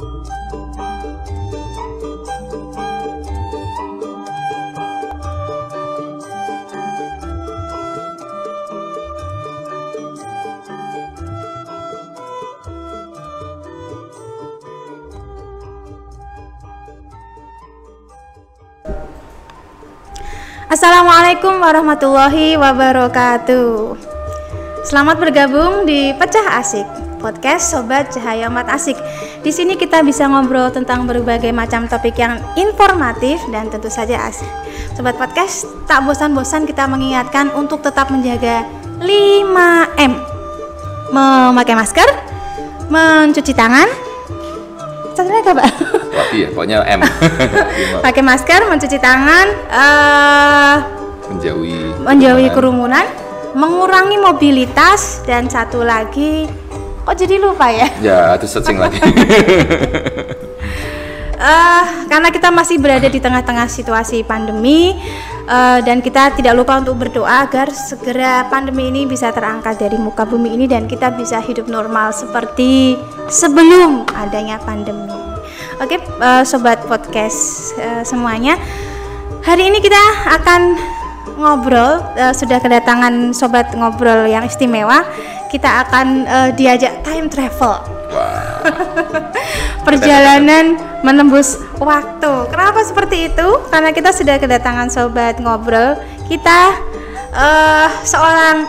Assalamualaikum warahmatullahi wabarakatuh. Selamat bergabung di Pecah Asik, podcast Sobat Cahaya Mat Asik. Di sini kita bisa ngobrol tentang berbagai macam topik yang informatif dan tentu saja asik. Sobat podcast, tak bosan-bosan kita mengingatkan untuk tetap menjaga 5M. Memakai masker, mencuci tangan, satu lagi apa? Iya, pokoknya M. Pakai masker, mencuci tangan, menjauhi kerumunan, mengurangi mobilitas, dan satu lagi, kok jadi lupa ya? Ya, itu searching lagi. Karena kita masih berada di tengah-tengah situasi pandemi, dan kita tidak lupa untuk berdoa agar segera pandemi ini bisa terangkat dari muka bumi ini dan kita bisa hidup normal seperti sebelum adanya pandemi. Oke, sobat podcast semuanya, hari ini kita akan ngobrol, sudah kedatangan sobat ngobrol yang istimewa. Kita akan diajak time travel. Wow. Perjalanan menembus waktu. Kenapa seperti itu? Karena kita sudah kedatangan sobat ngobrol. Kita seorang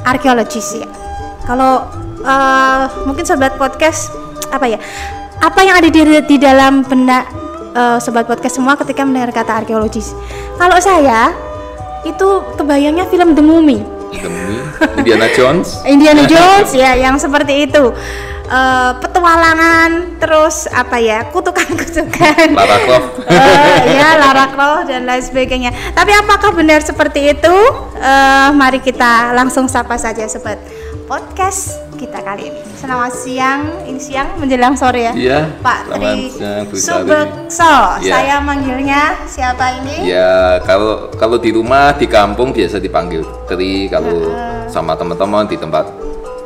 arkeologis ya. Kalau mungkin sobat podcast apa yang ada di dalam benak sobat podcast semua ketika mendengar kata arkeologis? Kalau saya itu kebayangnya film The Mummy. Indiana Jones Ya, yang seperti itu. Petualangan, terus kutukan-kutukan, Lara Croft. Lara Croft dan lain sebagainya. Tapi apakah benar seperti itu? Mari kita langsung sapa saja sobat podcast kita kali ini. Selamat siang, ini siang menjelang sore ya. Iya. Pak Tri Subekso. Ya. Saya manggilnya siapa ini? Ya, kalau di rumah di kampung biasa dipanggil Tri, kalau sama teman-teman di tempat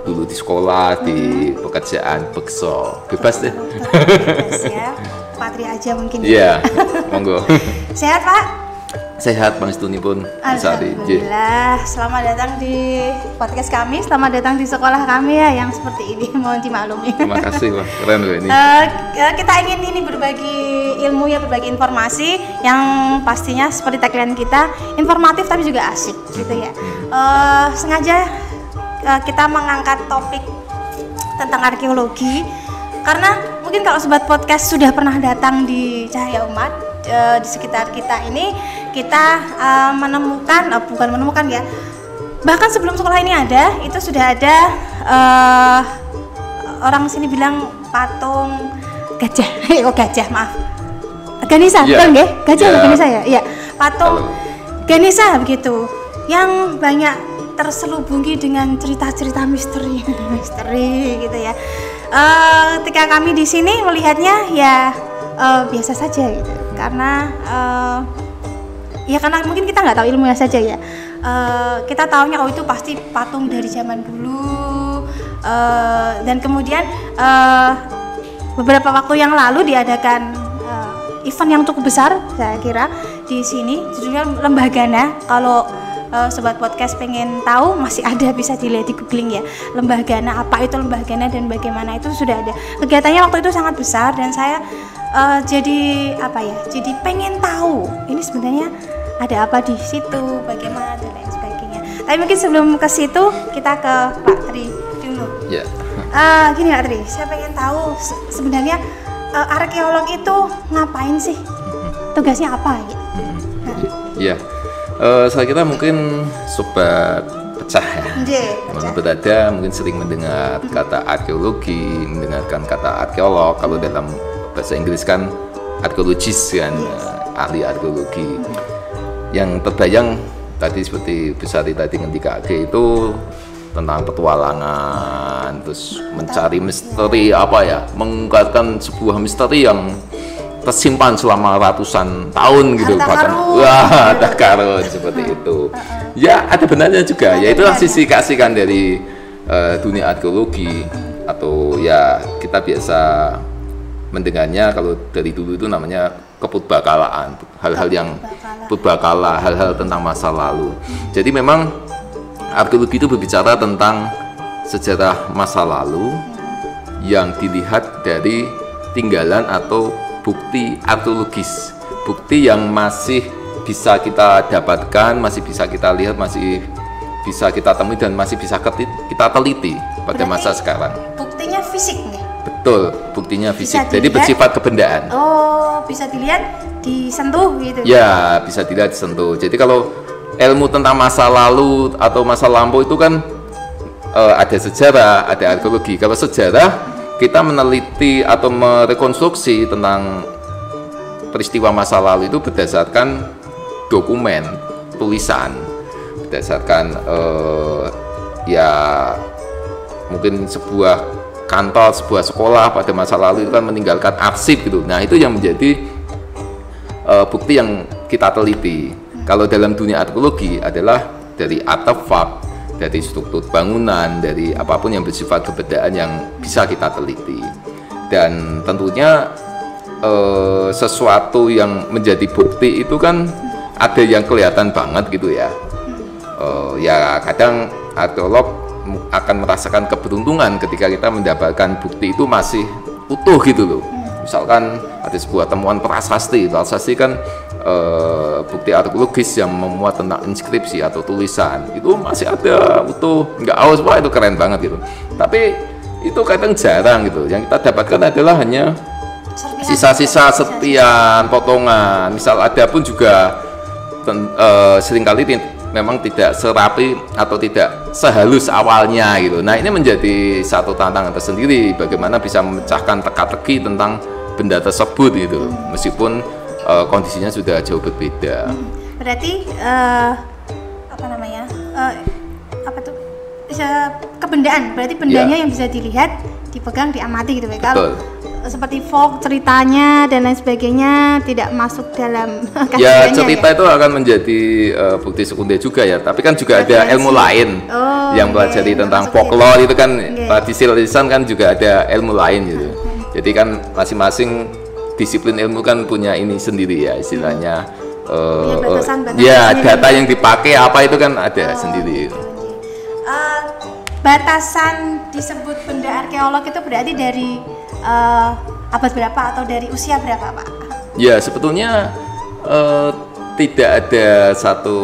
dulu di sekolah, di pekerjaan Bekso. Bebas deh. Bebas ya. Pak Tri aja mungkin. Iya. Monggo. Sehat, Pak? Sehat, Bang Stuni pun. Alhamdulillah. Selamat datang di podcast kami. Selamat datang di sekolah kami ya yang seperti ini. Mohon dimaklumi. Terima kasih, Pak. Keren loh ini. Kita ingin berbagi ilmu ya, berbagi informasi yang pastinya seperti tagline kita, informatif tapi juga asik gitu ya. Sengaja kita mengangkat topik tentang arkeologi karena mungkin kalau sobat podcast sudah pernah datang di Cahaya Umat, di sekitar kita ini kita bukan menemukan ya, bahkan sebelum sekolah ini ada, itu sudah ada orang sini bilang patung gajah, Ganesha, betul nggih? Gajah atau Ganesha ya? Iya, patung Ganesha begitu, yang banyak terselubungi dengan cerita-cerita misteri gitu ya. Ketika kami di sini melihatnya ya biasa saja gitu, karena mungkin kita nggak tahu ilmunya saja ya. Kita taunya itu pasti patung dari zaman dulu, dan kemudian beberapa waktu yang lalu diadakan event yang cukup besar saya kira di sini, judulnya Lembagana. Kalau sobat podcast pengen tahu, masih ada, bisa dilihat di googling ya, Lembagana, apa itu Lembagana dan bagaimana itu sudah ada. Kegiatannya waktu itu sangat besar dan saya jadi pengen tahu ini sebenarnya ada apa di situ, bagaimana dan lain sebagainya. Tapi mungkin sebelum ke situ kita ke Pak Tri dulu. Ya. Gini Pak Tri, saya pengen tahu sebenarnya arkeolog itu ngapain sih? Tugasnya apa gitu? Iya. Saya kira mungkin sobat pecah ya. Mana berada mungkin sering mendengar kata arkeologi, mendengarkan kata arkeolog. Kalau dalam bahasa Inggris kan arkeologis kan, ahli arkeologi. Yang terbayang tadi seperti Besari tadi ketika itu tentang petualangan, terus mencari misteri mengungkapkan sebuah misteri yang tersimpan selama ratusan tahun gitu, bahkan harta karun seperti itu. Ya ada benarnya juga, ya itulah sisi keasikan dari dunia arkeologi atau ya kita biasa mendengarnya kalau dari dulu itu namanya keputbakalaan, hal-hal yang putbakala, hal-hal tentang masa lalu. Jadi memang arkeologi itu berbicara tentang sejarah masa lalu yang dilihat dari tinggalan atau bukti arkeologis, bukti yang masih bisa kita dapatkan, masih bisa kita lihat, masih bisa kita temui dan masih bisa kita teliti pada masa sekarang. Buktinya fisik nih? Betul, buktinya fisik. Jadi bersifat kebendaan. Oh, bisa dilihat, disentuh gitu? Ya, bisa dilihat, disentuh. Jadi kalau ilmu tentang masa lalu atau masa lampau itu kan ada sejarah, ada arkeologi. Kalau sejarah, kita meneliti atau merekonstruksi tentang peristiwa masa lalu itu berdasarkan dokumen, tulisan, berdasarkan ya mungkin sebuah kantor, sebuah sekolah pada masa lalu itu kan meninggalkan arsip gitu. Nah, itu yang menjadi bukti yang kita teliti. Kalau dalam dunia arkeologi adalah dari artefak, dari struktur bangunan, dari apapun yang bersifat kebendaan yang bisa kita teliti. Dan tentunya sesuatu yang menjadi bukti itu kan ada yang kelihatan banget gitu ya. Ya kadang arkeolog akan merasakan keberuntungan ketika kita mendapatkan bukti itu masih utuh gitu loh. Misalkan ada sebuah temuan prasasti kan bukti arkeologis yang memuat tentang inskripsi atau tulisan itu masih ada utuh, nggak aus, wah itu keren banget gitu. Tapi itu kadang jarang gitu. Yang kita dapatkan adalah hanya sisa-sisa serpian, potongan. Misal ada pun juga seringkali memang tidak serapi atau tidak sehalus awalnya gitu. Nah, ini menjadi satu tantangan tersendiri bagaimana bisa memecahkan teka-teki tentang benda tersebut gitu, meskipun kondisinya sudah jauh berbeda. Berarti apa namanya? Apa tuh? Kebendaan. Berarti bendanya yang bisa dilihat, dipegang, diamati gitu ya. Kalau seperti folk ceritanya dan lain sebagainya tidak masuk dalam ya cerita itu akan menjadi bukti sekunder juga ya, tapi kan juga ada ilmu lain yang pelajari tentang folklore itu kan tradisi lisan kan juga ada ilmu lain gitu. Jadi kan masing-masing disiplin ilmu kan punya ini sendiri ya istilahnya ya data yang dipakai apa itu kan ada sendiri. Batasan disebut benda arkeolog itu berarti dari abad berapa atau dari usia berapa, Pak? Ya, sebetulnya tidak ada satu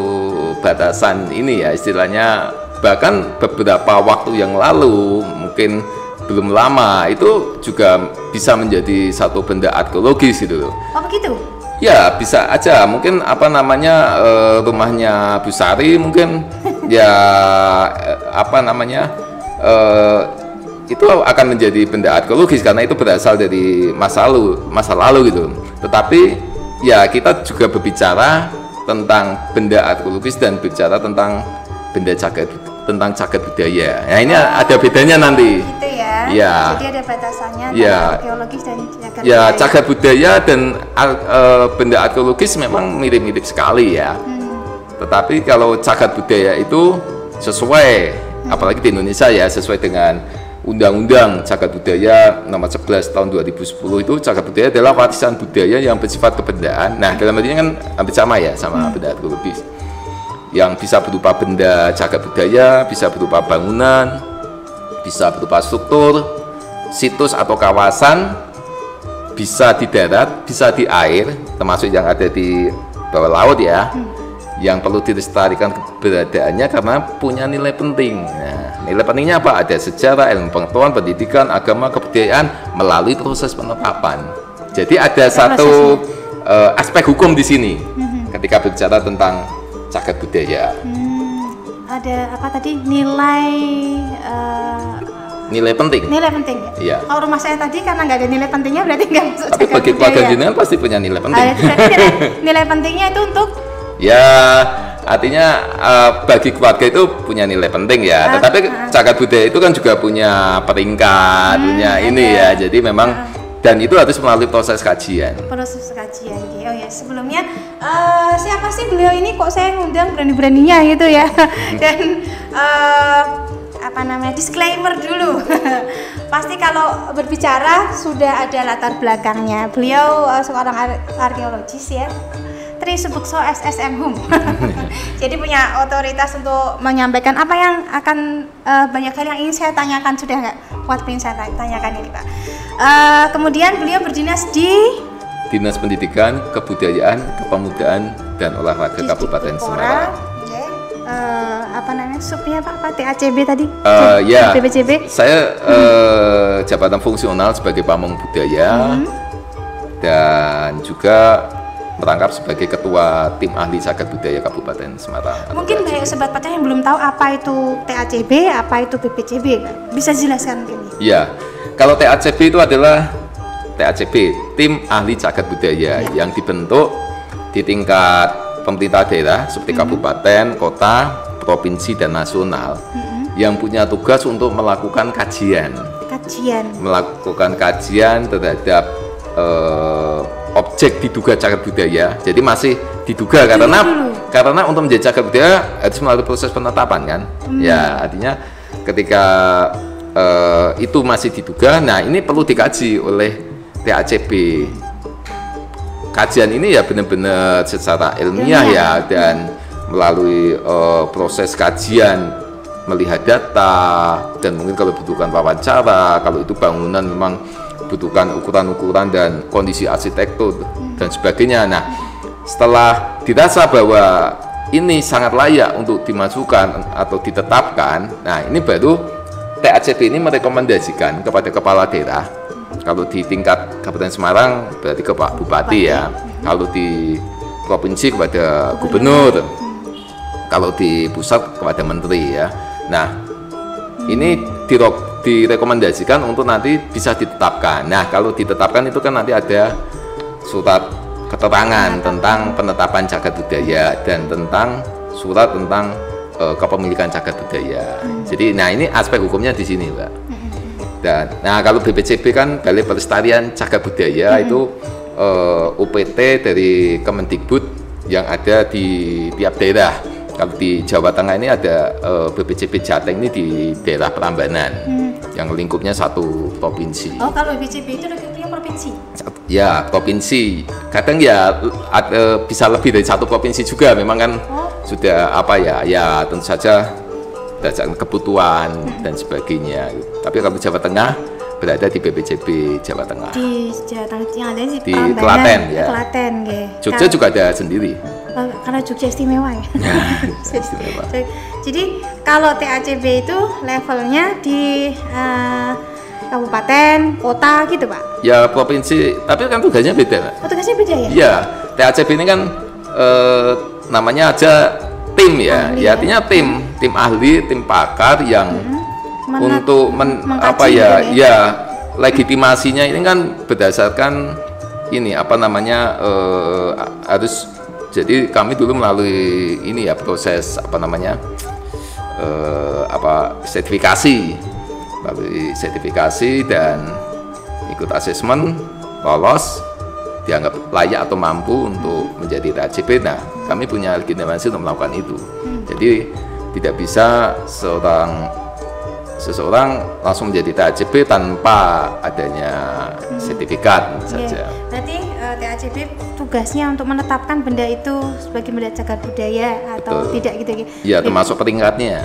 batasan ini ya istilahnya. Bahkan beberapa waktu yang lalu, mungkin belum lama, itu juga bisa menjadi satu benda arkeologis gitu loh. Oh begitu? Ya, bisa aja. Mungkin apa namanya rumahnya Bu Sari mungkin ya apa namanya itu akan menjadi benda arkeologis karena itu berasal dari masa lalu gitu. Tetapi ya kita juga berbicara tentang benda arkeologis dan bicara tentang benda cagar budaya. Nah, ini ada bedanya nanti. Gitu ya. Ya. Jadi ada batasannya ya. antara arkeologis dan cagar budaya. Ya, cagar budaya dan benda arkeologis memang mirip-mirip sekali ya. Tetapi kalau cagar budaya itu sesuai, apalagi di Indonesia ya, sesuai dengan Undang-Undang Cagar Budaya nomor 11 tahun 2010 itu cagar budaya adalah warisan budaya yang bersifat kebendaan. Nah, dalam artinya kan hampir sama ya sama benda arkeologis. Yang bisa berupa benda cagar budaya, bisa berupa bangunan, bisa berupa struktur, situs atau kawasan, bisa di darat, bisa di air, termasuk yang ada di bawah laut ya. Yang perlu dilestarikan keberadaannya karena punya nilai penting. Nah, nilai pentingnya apa? Ada sejarah, ilmu pengetahuan, pendidikan, agama, kebudayaan melalui proses penetapan. Jadi ada satu aspek hukum di sini ketika berbicara tentang cagar budaya. Ada apa tadi nilai penting. Nilai penting ya. Iya. Kalau rumah saya tadi karena nggak ada nilai pentingnya berarti nggak masuk. Tapi bagi keluarga jenengan pasti punya nilai penting. Nilai pentingnya itu untuk ya, artinya bagi keluarga itu punya nilai penting ya. Tetapi cagar budaya itu kan juga punya peringkat, punya ini ya. Jadi memang dan itu harus melalui proses kajian. Proses kajian. Oh ya, sebelumnya siapa sih beliau ini kok saya ngundang berani-beraninya gitu ya. Dan disclaimer dulu. Pasti kalau berbicara sudah ada latar belakangnya. Beliau seorang arkeologis ya. Tri Subukso SSM Hum. Jadi punya otoritas untuk menyampaikan apa yang akan banyak hal yang ingin saya tanyakan. Sudah nggak kuat pengen saya tanyakan ini Pak. Kemudian beliau berdinas di Dinas Pendidikan, Kebudayaan, Kepemudaan dan Olahraga Kabupaten Semarang. Subnya Pak TACB tadi? Ya, BPCB. Saya jabatan fungsional sebagai pamong budaya dan juga merangkap sebagai ketua tim ahli cagar budaya Kabupaten Semarang. Mungkin banyak sobat pecah yang belum tahu apa itu TACB, apa itu BPCB, bisa jelaskan mungkin? Iya, kalau TACB itu adalah TACB, tim ahli cagar budaya yang dibentuk di tingkat pemerintah daerah seperti kabupaten, kota, provinsi dan nasional yang punya tugas untuk melakukan kajian terhadap objek diduga cagar budaya. Jadi masih diduga karena untuk menjadi cagar budaya harus melalui proses penetapan kan. Ya, artinya ketika itu masih diduga, nah ini perlu dikaji oleh TACB. Kajian ini ya benar-benar secara ilmiah ya, dan melalui proses kajian melihat data, dan mungkin kalau butuhkan wawancara, kalau itu bangunan memang butuhkan ukuran-ukuran dan kondisi arsitektur dan sebagainya. Nah, setelah dirasa bahwa ini sangat layak untuk dimasukkan atau ditetapkan, nah ini baru TACB ini merekomendasikan kepada kepala daerah. Kalau di tingkat Kabupaten Semarang berarti ke Pak Bupati ya. Kalau di provinsi kepada gubernur. Kalau di pusat kepada menteri ya. Nah, ini direkomendasikan untuk nanti bisa ditetapkan. Nah, kalau ditetapkan itu kan nanti ada surat keterangan tentang penetapan cagar budaya dan tentang surat tentang kepemilikan cagar budaya. Jadi, nah ini aspek hukumnya di sini, Mbak. Dan, nah kalau BPCB kan Balai Pelestarian Cagar Budaya itu UPT dari Kemendikbud yang ada di tiap daerah. Kalau di Jawa Tengah ini ada BPCB Jateng ini di daerah Prambanan yang lingkupnya satu provinsi. Oh, kalau BPCB itu lingkupnya provinsi? Ya, provinsi. Kadang ya bisa lebih dari satu provinsi juga. Memang kan sudah apa ya? Ya tentu saja berdasarkan kebutuhan dan sebagainya. Tapi kalau Jawa Tengah berada di BPCB Jawa Tengah. Di Jawa Tengah yang ada di Klaten ya. Klaten, Jogja juga ada sendiri. Karena Jogja istimewa ya. Istimewa. Jadi kalau TACB itu levelnya di kabupaten, kota gitu Pak? Ya provinsi, tapi kan tugasnya beda Pak. Tugasnya beda ya? Iya, TACB ini kan namanya aja tim ya, ya artinya tim ahli, tim pakar yang untuk legitimasinya ini kan berdasarkan ini harus, jadi kami dulu melalui ini ya proses sertifikasi dan ikut asesmen, lolos, dianggap layak atau mampu untuk menjadi TACB. Nah, kami punya legitimasi untuk melakukan itu. Jadi tidak bisa seseorang langsung menjadi TACB tanpa adanya sertifikat saja. Berarti TACB tugasnya untuk menetapkan benda itu sebagai benda cagar budaya atau tidak gitu. Iya, termasuk peringkatnya.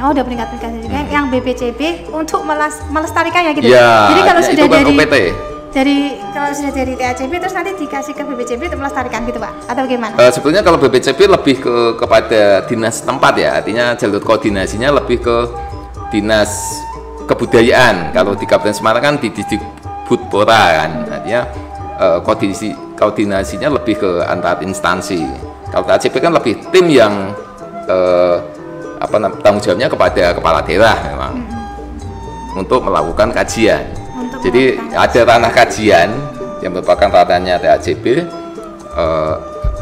Oh, udah peringkat-peringkatnya juga. Yang BPCB untuk melestarikannya gitu. Ya, jadi kalau sudah dari OPT. Kalau sudah dari TACB terus nanti dikasih ke BPCB untuk melestarikan gitu Pak, atau bagaimana? Sebetulnya kalau BPCB lebih kepada dinas tempat ya, artinya jalur koordinasinya lebih ke dinas kebudayaan. Kalau di Kabupaten Semarang kan di Distrik Budpora kan, artinya koordinasinya lebih ke antar instansi. Kalau TACB kan lebih tim yang tanggung jawabnya kepada kepala daerah memang untuk melakukan kajian. Jadi ada ranah kajian yang merupakan ranahnya TACB,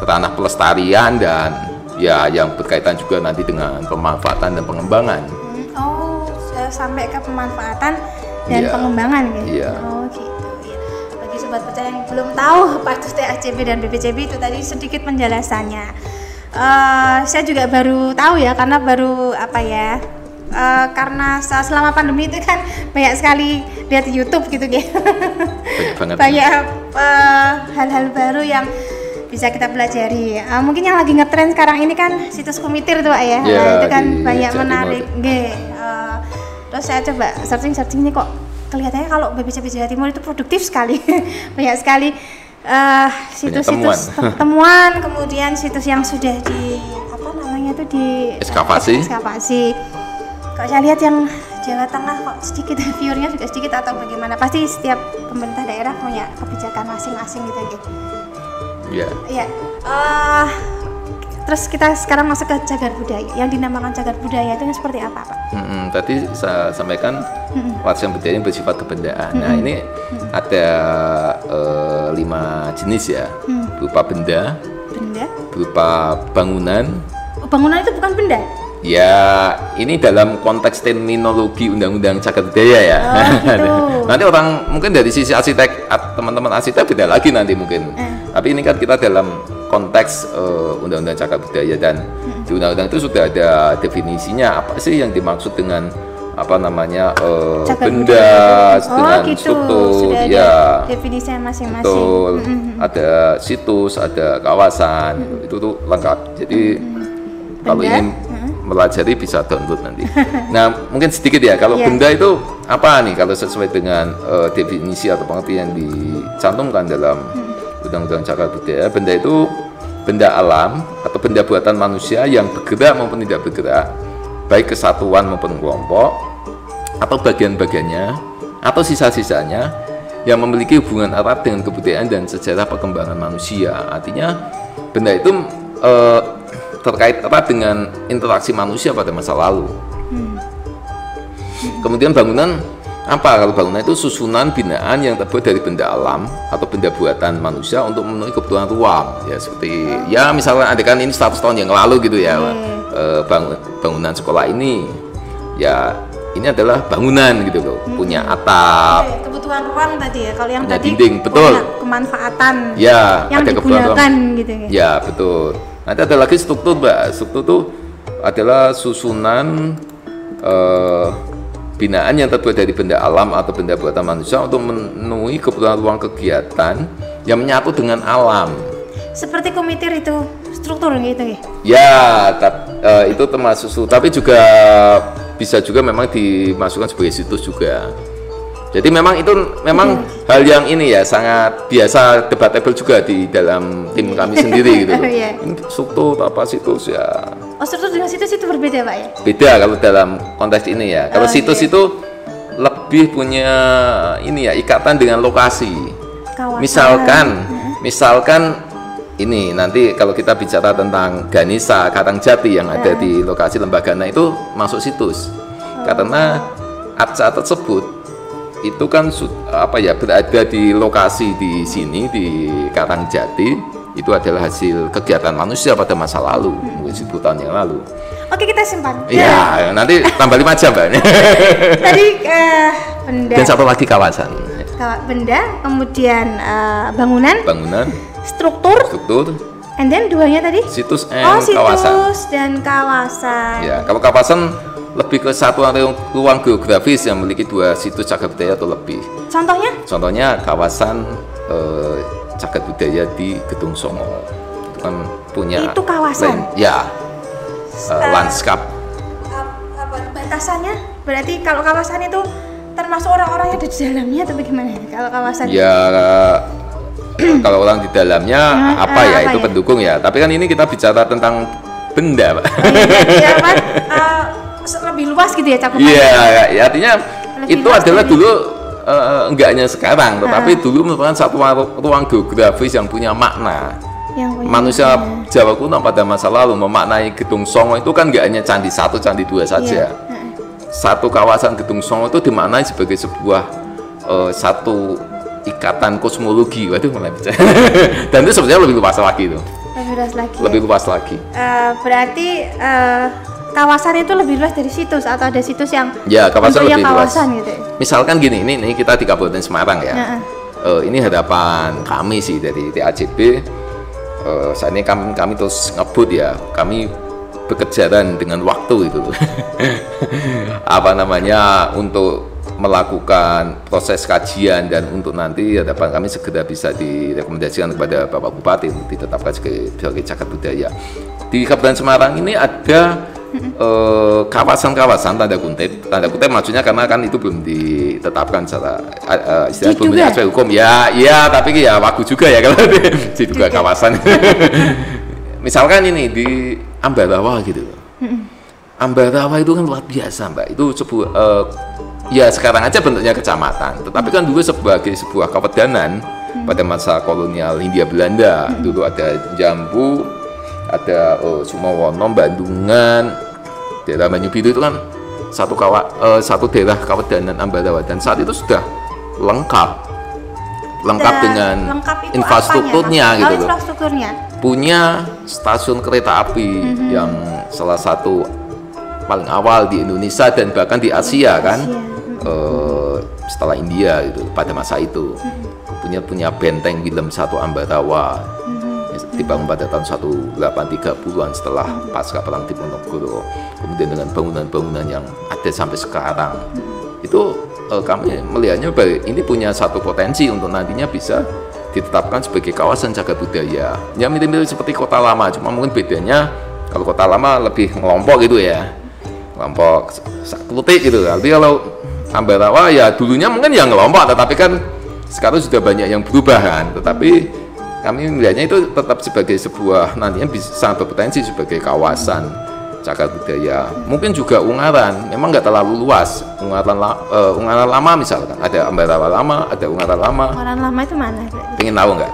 ranah pelestarian dan ya yang berkaitan juga nanti dengan pemanfaatan dan pengembangan. Sampai ke pemanfaatan dan pengembangan gitu. Oh gitu ya. Bagi sobat percaya yang belum tahu apa itu TACB dan BPCB itu tadi sedikit penjelasannya. Saya juga baru tahu ya, karena baru karena selama pandemi itu kan banyak sekali lihat di YouTube gitu ya. Banyak hal-hal baru yang bisa kita pelajari. Mungkin yang lagi ngetren sekarang ini kan situs Kumitir tuh Pak ya. Itu kan banyak menarik. Terus saya coba searching nih kok kelihatannya kalau BPCP Jawa Timur itu produktif sekali. Banyak sekali situs-situs temuan, kemudian situs yang sudah di di ekskavasi. Kalau saya lihat yang Jawa Tengah kok sedikit viewernya juga sedikit atau bagaimana? Pasti setiap pemerintah daerah punya kebijakan masing-masing gitu ya. Iya. Iya. Terus kita sekarang masuk ke cagar budaya. Yang dinamakan cagar budaya itu seperti apa, Pak? Tadi saya sampaikan warisan budaya ini bersifat kebendaan. Nah ini ada 5 jenis ya, berupa benda, berupa bangunan. Bangunan itu bukan benda? Ya, ini dalam konteks terminologi Undang-Undang Cagar Budaya ya. Gitu. Nanti orang mungkin dari sisi arsitek, teman-teman arsitek beda lagi nanti mungkin. Tapi ini kan kita dalam konteks Undang-Undang Cagar Budaya dan di Undang-Undang itu sudah ada definisinya apa sih yang dimaksud dengan apa namanya benda dengan gitu. struktur. Sudah ya. Ada definisinya masing-masing. Betul. Ada situs, ada kawasan, itu tuh lengkap. Jadi kalau ingin melajari bisa download nanti. Nah mungkin sedikit ya kalau benda itu apa nih kalau sesuai dengan definisi atau pengertian yang dicantumkan dalam Undang-Undang Cagar Budaya, benda itu benda alam atau benda buatan manusia yang bergerak maupun tidak bergerak, baik kesatuan maupun kelompok atau bagian-bagiannya atau sisa-sisanya yang memiliki hubungan erat dengan kebudayaan dan sejarah perkembangan manusia. Artinya benda itu terkait erat dengan interaksi manusia pada masa lalu. Kemudian bangunan apa? Kalau bangunan itu susunan binaan yang terbuat dari benda alam atau benda buatan manusia untuk memenuhi kebutuhan ruang. Ya seperti ya misalnya ada kan ini 100 tahun yang lalu gitu ya, bangunan sekolah ini ya ini adalah bangunan gitu loh, punya atap. Kebutuhan ruang tadi ya. Kalau yang tadi dinding, betul. Kemanfaatan. Ya, yang ada digunakan gitu ya. Ya betul. Nanti ada lagi struktur, Mbak. Struktur itu adalah susunan binaan yang terbuat dari benda alam atau benda buatan manusia untuk memenuhi kebutuhan ruang kegiatan yang menyatu dengan alam. Seperti Kumitir itu struktur gitu ya? Ya, itu termasuk struktur, tapi juga bisa juga memang dimasukkan sebagai situs juga. Jadi memang itu hal yang ini ya sangat biasa debatable juga di dalam tim kami sendiri gitu. Ini struktur apa situs ya? Oh, struktur dengan situs itu berbeda Pak ya? Beda kalau dalam konteks ini ya. Kalau situs itu lebih punya ini ya ikatan dengan lokasi. Kawasan. Misalkan ini nanti kalau kita bicara tentang Ganesha Karangjati yang ada di lokasi Lembagana itu masuk situs. Karena arca tersebut itu kan apa ya berada di lokasi di sini di Karangjati, itu adalah hasil kegiatan manusia pada masa lalu, mungkin 10 tahun yang lalu. Oke, kita simpan. Iya, nanti tambah 5 jam Mbak. Tadi benda. Dan satu lagi kawasan. Benda, kemudian bangunan, struktur, and then duanya tadi? Situs and kawasan. Situs dan kawasan. Ya, kalau kawasan lebih ke satuan ruang geografis yang memiliki 2 situs cagar budaya atau lebih. Contohnya? Contohnya kawasan cagar budaya di Gedung Songo. Itu kan punya. Itu kawasan. Lanskap. Batasannya berarti kalau kawasan itu termasuk orang-orang yang ada di dalamnya atau bagaimana? Kalau kawasan. Ya kalau orang di dalamnya itu pendukung ya. Tapi kan ini kita bicara tentang benda, Pak. Iya, Pak. Lebih luas gitu ya cakupannya. Iya, artinya lebih itu adalah dulu enggak hanya sekarang, tetapi dulu merupakan satu ruang geografis yang punya makna. Manusia Jawa kuno pada masa lalu memaknai Gedung Songo itu kan enggak hanya candi 1, candi 2 saja. Satu kawasan Gedung Songo itu dimaknai sebagai sebuah satu ikatan kosmologi. Waduh, mulai bicara. Dan itu sebenarnya lebih luas lagi itu. Lebih luas lagi. Berarti kawasan itu lebih luas dari situs atau ada situs yang kawasan lebih luas. Gitu. Misalkan gini, ini kita di Kabupaten Semarang ya. Ini harapan kami sih dari TAJB. Saat ini kami terus ngebut ya. Kami berkejaran dengan waktu itu. Apa namanya, untuk melakukan proses kajian dan untuk nanti harapan kami segera bisa direkomendasikan kepada Bapak Bupati untuk ditetapkan sebagai cagar budaya. Di Kabupaten Semarang ini ada kawasan-kawasan tanda kutip maksudnya karena kan itu belum ditetapkan secara istilah belum punya aspek hukum ya tapi ya wagu juga ya kalau diduga kawasan. Misalkan ini di Ambarawa gitu. Ambarawa itu kan luar biasa Mbak, itu sebuah ya sekarang aja bentuknya kecamatan, tetapi kan dulu sebagai sebuah kawedanan pada masa kolonial Hindia Belanda. Dulu ada Jambu, ada Sumowono, Bandungan, daerah Banyubiru itu kan satu daerah kawedanan Ambarawa, dan saat itu sudah lengkap dengan infrastrukturnya gitu loh. Punya stasiun kereta api yang salah satu paling awal di Indonesia dan bahkan di Asia kan, setelah India gitu pada masa itu. Punya benteng Willem I Ambarawa, dibangun pada tahun 1830-an setelah pasca perang Diponegoro. Kemudian dengan bangunan-bangunan yang ada sampai sekarang, itu kami melihatnya ini punya satu potensi untuk nantinya bisa ditetapkan sebagai kawasan cagar budaya. Ya mirip-mirip seperti Kota Lama, cuma mungkin bedanya kalau Kota Lama lebih ngelompok gitu ya, kelompok saklutik gitu. Tapi kalau Ambarawa ya dulunya mungkin yang ngelompok, tetapi kan sekarang sudah banyak yang berubah kan. Tetapi kami melihatnya itu tetap sebagai sebuah nantinya bisa sangat berpotensi sebagai kawasan cagar budaya. Mungkin juga Ungaran, memang nggak terlalu luas. Ungaran Lama misalkan, ada Ambarawa Lama, ada Ungaran Lama. Ungaran Lama itu mana? Pengen tahu nggak?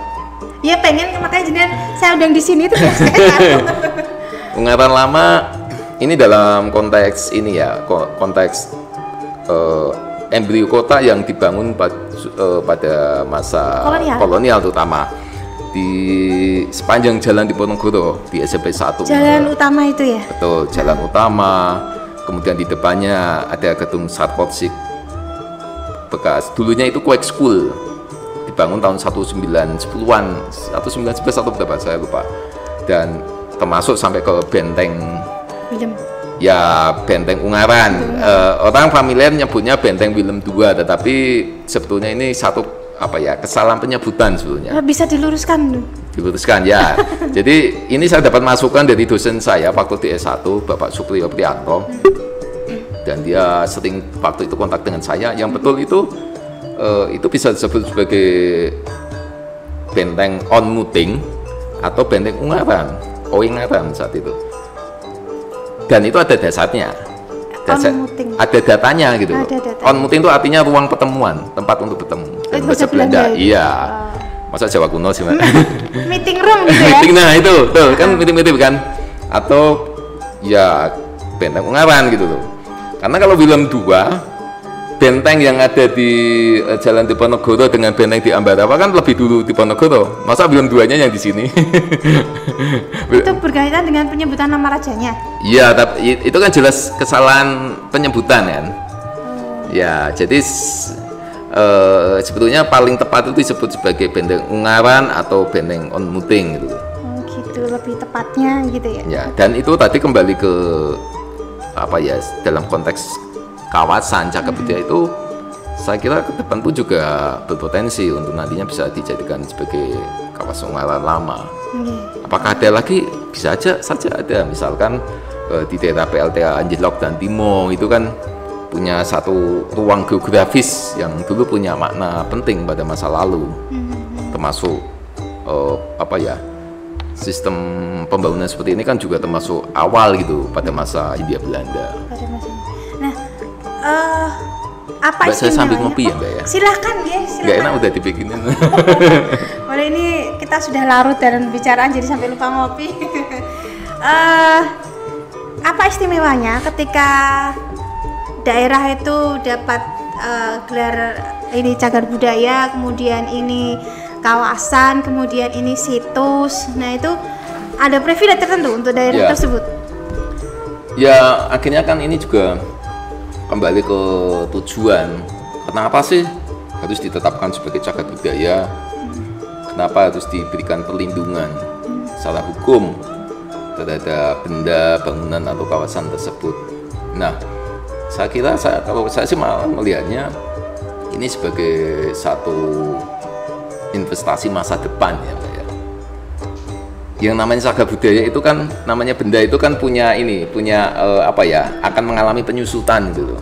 Ya pengen, makanya jenengan saya undang di sini itu biasanya. Ungaran Lama ini dalam konteks ini ya, konteks embrio kota yang dibangun pada masa kolonial terutama. Di sepanjang jalan Diponegoro di SMP 1. Jalan utama itu ya? Betul, jalan utama. Kemudian di depannya ada gedung Sarkotsik bekas. Dulunya itu Quake School. Dibangun tahun 1910-an, 1911 atau berapa saya lupa. Dan termasuk sampai ke benteng Willem. Ya, benteng Ungaran. Orang familiar nyebutnya benteng Willem II, tetapi sebetulnya ini satu kesalahan penyebutan sebetulnya. Bisa diluruskan? Diluruskan ya. Jadi ini saya dapat masukan dari dosen saya waktu di S1, Bapak Supriyo Prianto, dan dia sering waktu itu kontak dengan saya. Yang betul itu bisa disebut sebagai benteng Onmuting atau benteng Ungaran, Oingaran saat itu. Dan itu ada dasarnya. Ada datanya gitu. Onmuting itu artinya ruang pertemuan, tempat untuk bertemu. Dan bahasa Belanda, iya. Masa Jawa kuno sih, Mbak? Meeting room gitu ya? Meeting, nah itu, tuh kan meeting kan. Atau ya benteng Ungaran gitu loh. Karena kalau Willem II, benteng yang ada di Jalan Diponegoro dengan benteng di Ambarawa kan lebih dulu Diponegoro. Masa Willem II-nya yang di sini? Itu berkaitan dengan penyebutan nama rajanya? Iya, tapi itu kan jelas kesalahan penyebutan kan. Ya, jadi sebetulnya paling tepat itu disebut sebagai benteng Ungaran atau benteng Onmuting gitu. Oh gitu, lebih tepatnya gitu ya. Ya, dan itu tadi kembali ke dalam konteks kawasan cagar budaya itu, saya kira ke depan itu juga berpotensi untuk nantinya bisa dijadikan sebagai kawasan Ungaran Lama. Apakah ada lagi? Bisa saja ada. Misalkan di daerah PLTA Anjlok dan Timo itu kan punya satu ruang geografis yang dulu punya makna penting pada masa lalu, termasuk sistem pembangunan seperti ini kan juga termasuk awal gitu pada masa Hindia Belanda. Nah, apa Mbak, saya sambil ngopi ya Mbak ya? Silahkan ya, silahkan. Nggak enak udah dibikinin. Boleh, ini kita sudah larut dalam pembicaraan jadi sampai lupa ngopi. Apa istimewanya ketika daerah itu dapat gelar ini cagar budaya, kemudian ini kawasan, kemudian ini situs. Nah, itu ada privilege tertentu untuk daerah tersebut. Ya, akhirnya kan ini juga kembali ke tujuan. Kenapa sih harus ditetapkan sebagai cagar budaya? Kenapa harus diberikan perlindungan secara hukum? terhadap benda, bangunan atau kawasan tersebut. Nah, saya kira kalau saya sih malah melihatnya ini sebagai satu investasi masa depan ya, Mbak ya. Yang namanya cagar budaya itu kan, namanya benda itu kan punya akan mengalami penyusutan gitu loh.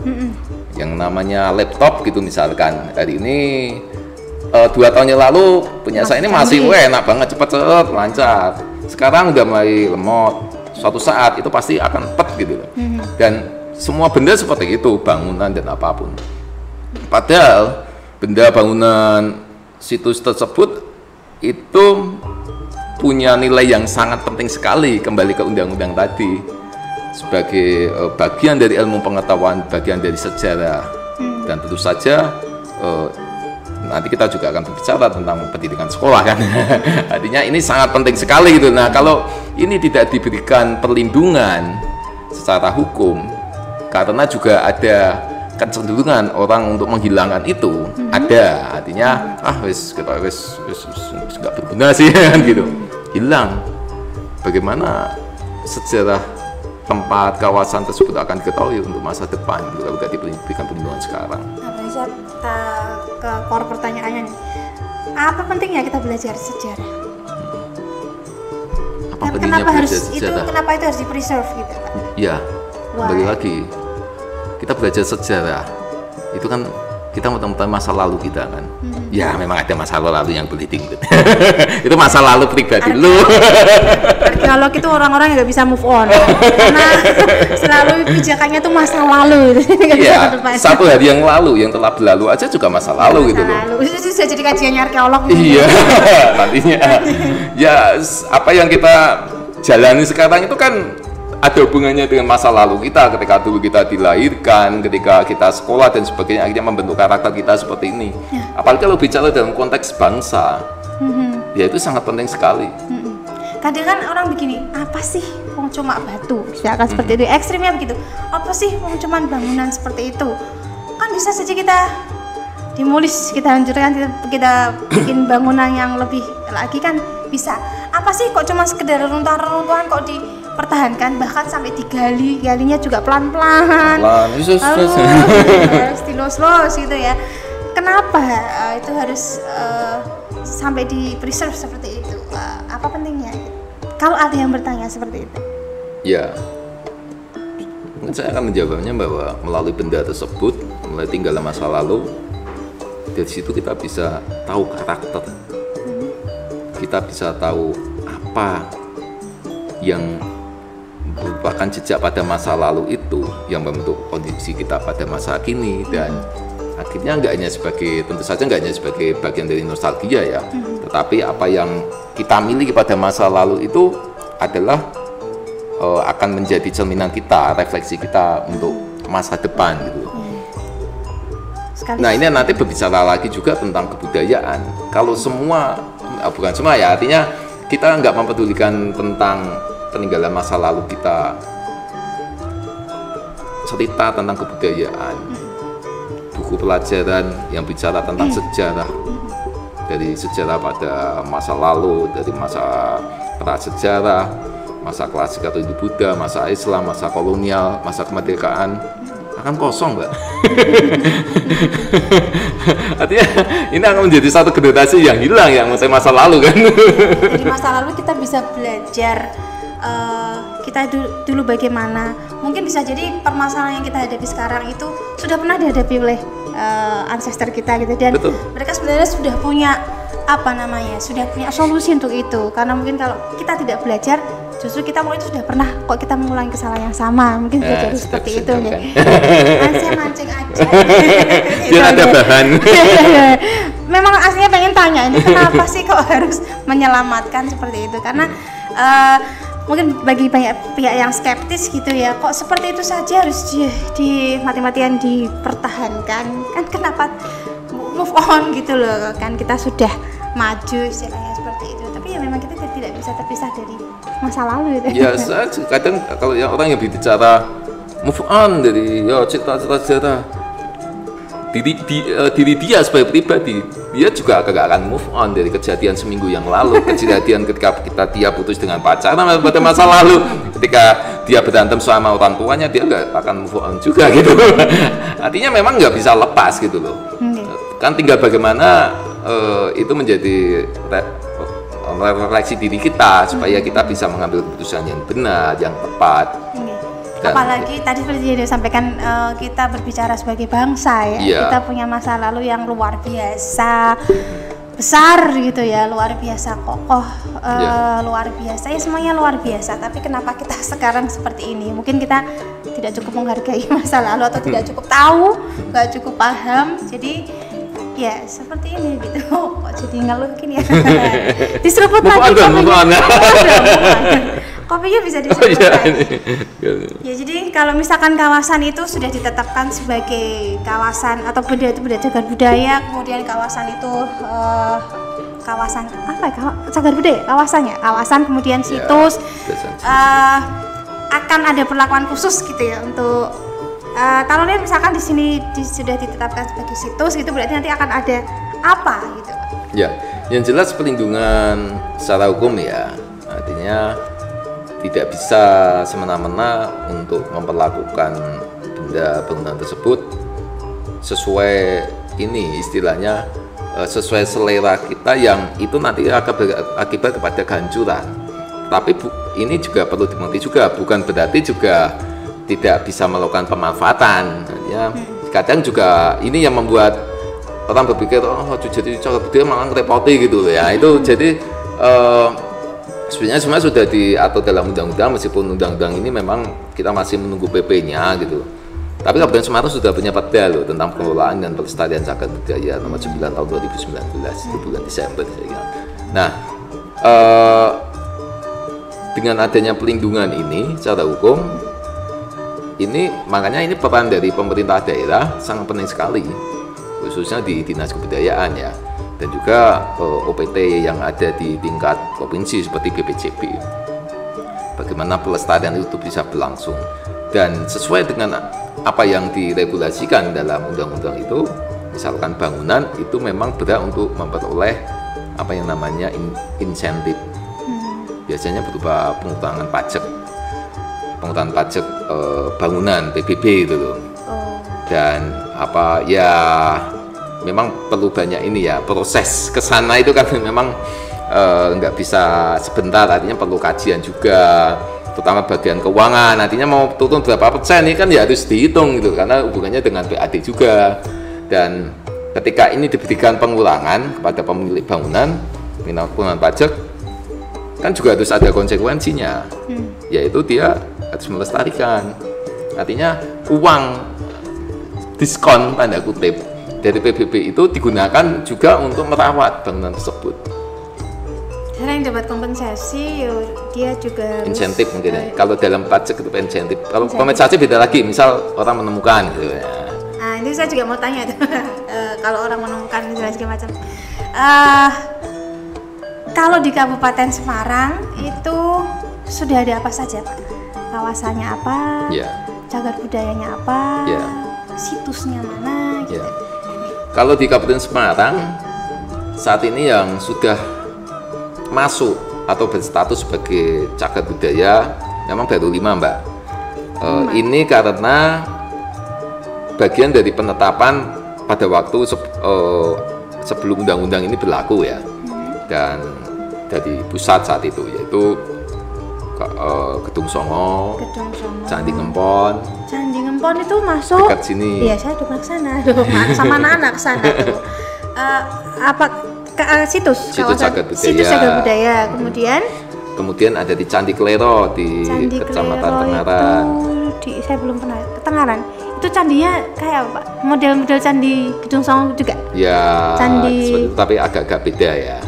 Yang namanya laptop gitu misalkan, hari ini 2 tahun yang lalu punya saya ini masih enak banget, cepet lancar. Sekarang udah mulai lemot, suatu saat itu pasti akan pet gitu loh. Dan semua benda seperti itu, bangunan dan apapun. Padahal benda, bangunan, situs tersebut itu punya nilai yang sangat penting sekali, kembali ke undang-undang tadi, sebagai bagian dari ilmu pengetahuan, bagian dari sejarah. Dan tentu saja nanti kita juga akan berbicara tentang pendidikan sekolah kan. Artinya ini sangat penting sekali gitu. Nah, kalau ini tidak diberikan perlindungan secara hukum, karena juga ada kecenderungan orang untuk menghilangkan itu, ada. Artinya wis nggak berguna sih kan gitu. Hilang. Bagaimana sejarah tempat, kawasan tersebut akan diketahui untuk masa depan kalau tidak diberikan perlindungan sekarang. Nah, bisa kita ke core pertanyaannya nih. Apa pentingnya kita belajar sejarah? Kenapa itu harus di-preserve gitu, Pak? Ya, kembali lagi. Kita belajar sejarah. Itu kan kita tentang masa lalu kita kan. Ya, memang ada masa lalu yang boleh diingat. Itu masa lalu pribadi lu. Arkeolog itu orang-orang yang nggak bisa move on karena selalu pijakannya tuh masa lalu. Iya, satu hari yang lalu yang telah berlalu aja juga masa lalu gitu loh. Itu sudah jadi kajiannya arkeolog. Iya, nantinya. Ya, apa yang kita jalani sekarang itu kan ada hubungannya dengan masa lalu kita, ketika dulu kita dilahirkan, ketika kita sekolah dan sebagainya, akhirnya membentuk karakter kita seperti ini. Apalagi kalau bicara dalam konteks bangsa, ya itu sangat penting sekali. Kadang kan orang begini, apa sih wong cuma batu, misalkan seperti itu, ekstrimnya begitu. Apa sih wong cuma bangunan seperti itu? Kan bisa saja kita demolis, kita hancurkan, kita bikin bangunan yang lebih lagi kan bisa. Apa sih kok cuma sekedar reruntuhan kok dipertahankan, bahkan sampai galinya juga pelan-pelan. Harus slow gitu ya. Kenapa itu harus sampai di preserve seperti itu? Apa pentingnya? Kalau ada yang bertanya seperti itu. Ya, mungkin saya akan menjawabnya bahwa melalui benda tersebut, melalui tinggalan masa lalu, dari situ kita bisa tahu karakter. Kita bisa tahu apa yang merupakan jejak pada masa lalu itu yang membentuk kondisi kita pada masa kini, dan akhirnya tentu saja nggak hanya sebagai bagian dari nostalgia ya, tetapi apa yang kita miliki pada masa lalu itu adalah akan menjadi cerminan kita, refleksi kita untuk masa depan gitu. Nah, ini nanti berbicara lagi juga tentang kebudayaan. Kalau semua, bukan semua ya, artinya kita nggak mempedulikan tentang peninggalan masa lalu kita, cerita tentang kebudayaan, buku pelajaran yang bicara tentang sejarah, dari sejarah pada masa lalu, dari masa prasejarah, masa klasik atau Hindu-Buddha, masa Islam, masa kolonial, masa kemerdekaan, akan kosong, Mbak. Artinya ini akan menjadi satu generasi yang hilang, yang masa lalu kan. Dari masa lalu kita bisa belajar kita dulu bagaimana. Mungkin bisa jadi permasalahan yang kita hadapi sekarang itu sudah pernah dihadapi oleh ancestor kita gitu, dan mereka sebenarnya sudah punya sudah punya solusi untuk itu. Karena mungkin kalau kita tidak belajar, justru kita mungkin sudah pernah kok kita mengulangi kesalahan yang sama, mungkin bisa jadi seperti itu nih. Saya mancing aja. Biar ada bahan. Memang aslinya pengen tanya ini kenapa sih kok harus menyelamatkan seperti itu? Karena mungkin bagi banyak pihak yang skeptis gitu ya, kok seperti itu saja harus di mati-matian dipertahankan, kan kenapa move on gitu loh, kan kita sudah maju istilahnya seperti itu. Tapi ya memang kita tidak bisa terpisah dari masa lalu gitu. Ya, saya kadang kalau orang yang bicara move on dari cerita-cerita sejarah, diri dia sebagai pribadi, dia juga agak akan move on dari kejadian seminggu yang lalu, kejadian ketika dia putus dengan pacaran pada masa lalu, ketika dia berantem sama orang tuanya, dia nggak akan move on juga gitu. Artinya memang nggak bisa lepas gitu loh. Kan tinggal bagaimana itu menjadi refleksi diri kita supaya kita bisa mengambil keputusan yang benar, yang tepat. Apalagi tadi seperti yang disampaikan, kita berbicara sebagai bangsa ya, kita punya masa lalu yang luar biasa besar gitu ya, luar biasa kokoh, luar biasa ya, semuanya luar biasa. Tapi kenapa kita sekarang seperti ini? Mungkin kita tidak cukup menghargai masa lalu atau tidak cukup tahu, nggak cukup paham. Jadi ya seperti ini gitu. Kok jadi ngeluh gini ya? Diseruput lagi kopinya bisa diseruput lagi. Ya jadi kalau misalkan kawasan itu sudah ditetapkan sebagai kawasan atau benda itu benda cagar budaya, kemudian kawasan itu kawasan apa ya, cagar budaya kawasan kemudian situs, akan ada perlakuan khusus gitu ya untuk kalau lihat misalkan di sini sudah ditetapkan sebagai situs gitu, berarti nanti akan ada apa gitu. Ya, yang jelas perlindungan secara hukum ya, artinya tidak bisa semena-mena untuk memperlakukan benda bangunan tersebut sesuai ini istilahnya sesuai selera kita yang itu nanti akan berakibat kepada kehancuran. Tapi ini juga perlu dimengerti juga, bukan berarti juga tidak bisa melakukan pemanfaatan. Ya, kadang juga ini yang membuat orang berpikir jadi cagar budaya malah ngerepoti gitu ya. Itu jadi sebenarnya semua sudah diatur dalam undang-undang, meskipun undang-undang ini memang kita masih menunggu PP-nya gitu. Tapi Kabupaten Semarang sudah punya perda loh tentang pengelolaan dan pelestarian cagar budaya nomor 9 tahun 2019 di bulan Desember. Nah, dengan adanya pelindungan ini secara hukum, ini makanya ini peran dari pemerintah daerah sangat penting sekali, khususnya di Dinas Kebudayaan ya. Dan juga OPT yang ada di tingkat provinsi seperti BPJB, bagaimana pelestarian itu bisa berlangsung dan sesuai dengan apa yang diregulasikan dalam undang-undang itu. Misalkan bangunan itu memang berhak untuk memperoleh apa yang namanya insentif, biasanya berupa pengurangan pajak bangunan PBB itu loh. Dan apa ya, memang perlu banyak ini ya, proses ke sana itu kan memang nggak bisa sebentar, artinya perlu kajian juga, terutama bagian keuangan. Artinya mau turun berapa persen ini kan ya harus dihitung gitu, karena hubungannya dengan PAD juga. Dan ketika ini diberikan pengurangan kepada pemilik bangunan, pengurangan pajak, kan juga harus ada konsekuensinya, yaitu dia harus melestarikan. Artinya uang diskon tanda kutip dari PBB itu digunakan juga untuk merawat bangunan tersebut. Karena yang dapat kompensasi, dia juga insentif mungkin. Kalau dalam pajak itu insentif. Kalau kompensasi beda lagi. Misal orang menemukan gitu ya. Nah, ini saya juga mau tanya tuh. Kalau orang menemukan segala macam. Kalau di Kabupaten Semarang itu sudah ada apa saja, Pak? Kawasannya apa? Cagar budayanya apa? Situsnya mana? Gitu. Kalau di Kabupaten Semarang saat ini yang sudah masuk atau berstatus sebagai cagar budaya memang baru 5, Mbak. Ini karena bagian dari penetapan pada waktu sebelum undang-undang ini berlaku ya, dan dari pusat saat itu, yaitu Gedung Songo, Candi Ngempon. Candi Ngempon itu masuk dekat sini. Iya, saya udah kesana sama anak-anak kesana tuh. Situs cagar budaya. Situs cagar budaya. Kemudian ada di Candi Klero di Kecamatan Tengaran. Saya belum pernah ke Tengaran. Itu candinya kayak apa? Model-model candi Gedung Songo juga? Ya, candi, tapi agak-agak beda ya.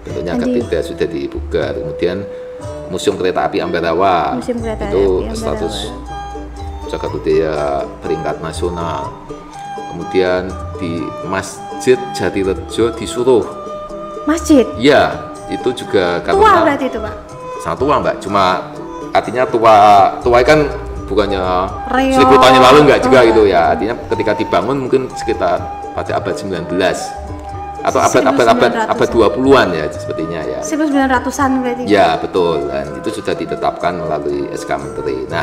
Bentuknya agak beda, sudah dibuka. Kemudian Museum Kereta Api Ambarawa, itu status cagar budaya peringkat nasional. Kemudian di Masjid Jatirejo di Suruh. Masjid? Iya, itu juga karena tua berarti itu, Pak? Sangat tua, Mbak. Cuma artinya tua kan bukannya 1000 tahun yang lalu, enggak juga gitu ya. Artinya ketika dibangun mungkin sekitar pada abad 19 atau abad 20-an ya sepertinya ya. 1900-an berarti. Ya, betul. Dan itu sudah ditetapkan melalui SK Menteri. Nah,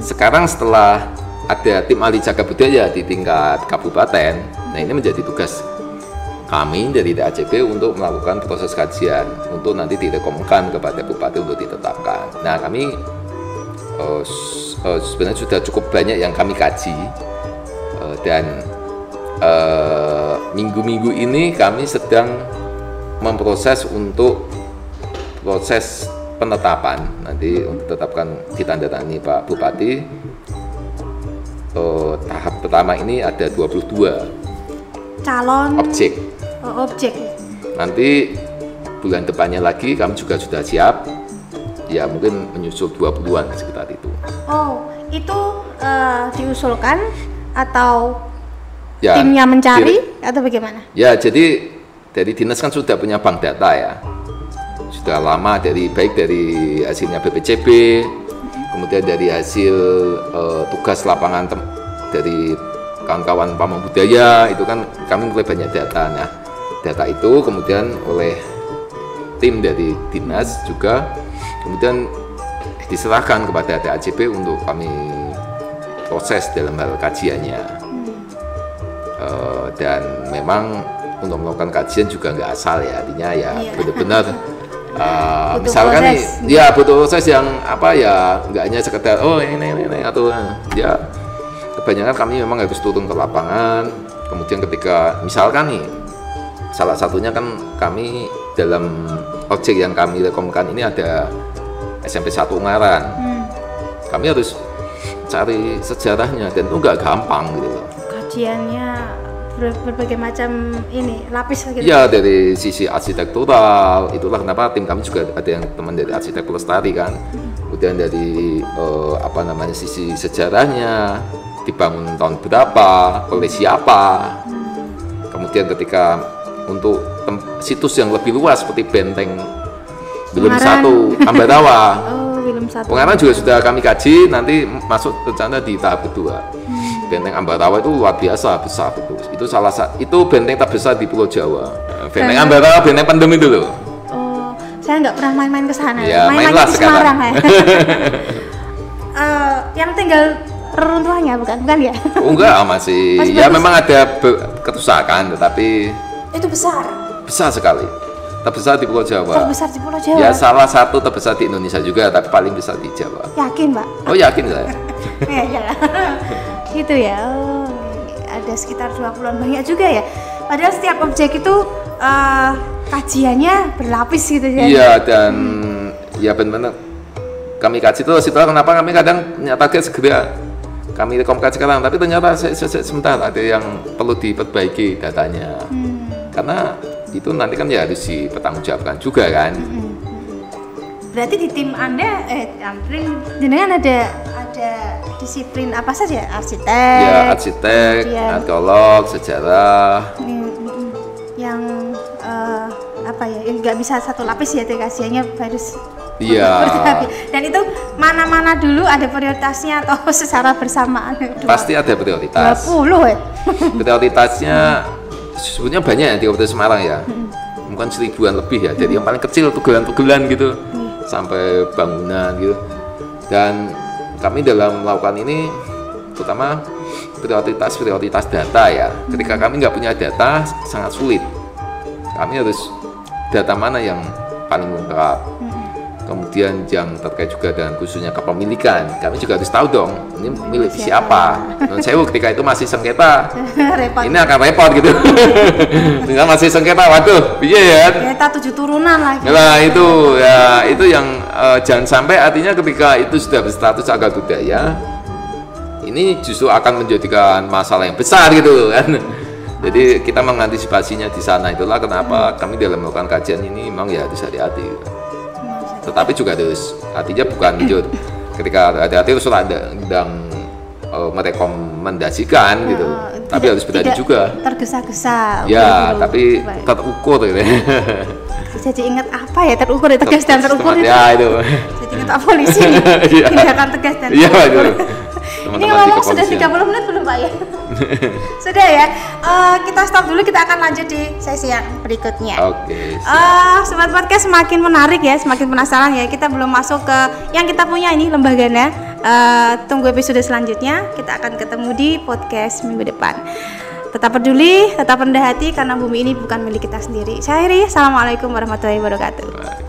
sekarang setelah ada tim ahli cagar budaya di tingkat kabupaten, nah ini menjadi tugas kami dari DACP untuk melakukan proses kajian untuk nanti direkomendasikan kepada bupati untuk ditetapkan. Nah, kami sebenarnya sudah cukup banyak yang kami kaji dan minggu-minggu ini kami sedang memproses untuk proses penetapan. Nanti untuk tetapkan ditandatangani Pak Bupati. Tahap pertama ini ada 22 calon objek. Objek. Nanti bulan depannya lagi kami juga sudah siap. Ya mungkin menyusul 20-an sekitar itu. Oh, itu diusulkan atau ya, timnya mencari atau bagaimana? Ya, jadi dari dinas kan sudah punya bank data ya. Sudah lama baik dari hasilnya BPCB, kemudian dari hasil tugas lapangan dari kawan-kawan pamong budaya, itu kan kami mulai banyak data. Nah, data itu kemudian oleh tim dari dinas juga kemudian diserahkan kepada DACP untuk kami proses dalam hal kajiannya. Dan memang untuk melakukan kajian juga nggak asal ya, artinya ya benar-benar misalkan nih ya butuh proses yang apa ya, nggak hanya sekedar oh ini atau ya, kebanyakan kami memang harus turun ke lapangan. Kemudian ketika misalkan nih salah satunya kan kami dalam objek yang kami rekomendasikan ini ada SMP 1 Ungaran. Kami harus cari sejarahnya dan itu nggak gampang gitu loh. Kajiannya berbagai macam lapis gitu. Iya, dari sisi arsitektural, itulah kenapa tim kami juga ada yang teman dari arsitektur lestari kan. Kemudian dari sisi sejarahnya, dibangun tahun berapa, oleh siapa. Kemudian ketika untuk situs yang lebih luas seperti Benteng Belum Satu, Ambarawa. Belum Satu. Ungaran juga sudah kami kaji, nanti masuk rencana di tahap kedua. Benteng Ambarawa itu luar biasa besar itu salah satu itu benteng terbesar di Pulau Jawa. Benteng Ambarawa, benteng Pendem itu loh. Oh, saya nggak pernah main-main ke sana. Ya, main-main di Semarang ya. Yang tinggal reruntuhannya bukan ya? Oh, enggak, masih ya bagus. Memang ada kerusakan tetapi itu besar sekali. Terbesar di Pulau Jawa. Terbesar di Pulau Jawa. Ya, salah satu terbesar di Indonesia juga, tapi paling besar di Jawa. Yakin, Pak? Oh, yakin saya. Iya. Gitu ya. Oh, ada sekitar 20-an, banyak juga ya. Padahal setiap objek itu kajiannya berlapis gitu ya. Iya, dan ya benar-benar kami kaji terus. Itulah kenapa kami kadang target segera kami rekomendasi sekarang, tapi ternyata sebentar ada yang perlu diperbaiki datanya. Karena itu nanti kan ya harus dipertanggungjawabkan juga kan. Berarti di tim Anda jenengan ada disiplin apa saja? Arsitek. Ya, arsitek, arkeolog, sejarah. Yang nggak bisa satu lapis ya, kajiannya harus. Iya. Dan itu mana-mana dulu ada prioritasnya atau secara bersamaan? Pasti ada prioritas. 20 ya. Prioritasnya sebenarnya banyak ya di Kabupaten Semarang ya. Mungkin 1000-an lebih ya. Jadi yang paling kecil tugelan-tugelan gitu. Sampai bangunan gitu. Dan kami dalam melakukan ini terutama prioritas data ya. Ketika kami nggak punya data sangat sulit. Kami harus data mana yang paling lengkap. Kemudian yang terkait juga dengan khususnya kepemilikan, kami juga harus tahu dong ini milik siapa. Non sewu ketika itu masih sengketa, ini akan repot gitu. Tinggal masih sengketa, waduh, iya ya. Sengketa 7 turunan lagi. Nah itu yang jangan sampai artinya ketika itu sudah berstatus cagar budaya, ini justru akan menjadikan masalah yang besar gitu kan. Jadi kita mengantisipasinya di sana, itulah kenapa kami dalam melakukan kajian ini memang ya harus hati-hati. Gitu. Tetapi juga harus artinya bukan ketika hati-hati harus sedang merekomendasikan gitu, tapi harus berani juga. Tergesa-gesa. Ya, tapi terukur gitu. Jadi ingat apa ya, terukur ya, tegas dan terukur itu. Ya itu. Jadi ingat polisi tindakan tegas dan terukur. Ini ngomong sudah 30 menit belum Pak ya? Sudah ya. Kita stop dulu, kita akan lanjut di sesi yang berikutnya. Oke. Sobat podcast semakin menarik ya, semakin penasaran ya. Kita belum masuk ke yang kita punya ini lembaganya. Tunggu episode selanjutnya. Kita akan ketemu di podcast minggu depan. Tetap peduli, tetap rendah hati karena bumi ini bukan milik kita sendiri. Saya Iri, assalamualaikum warahmatullahi wabarakatuh.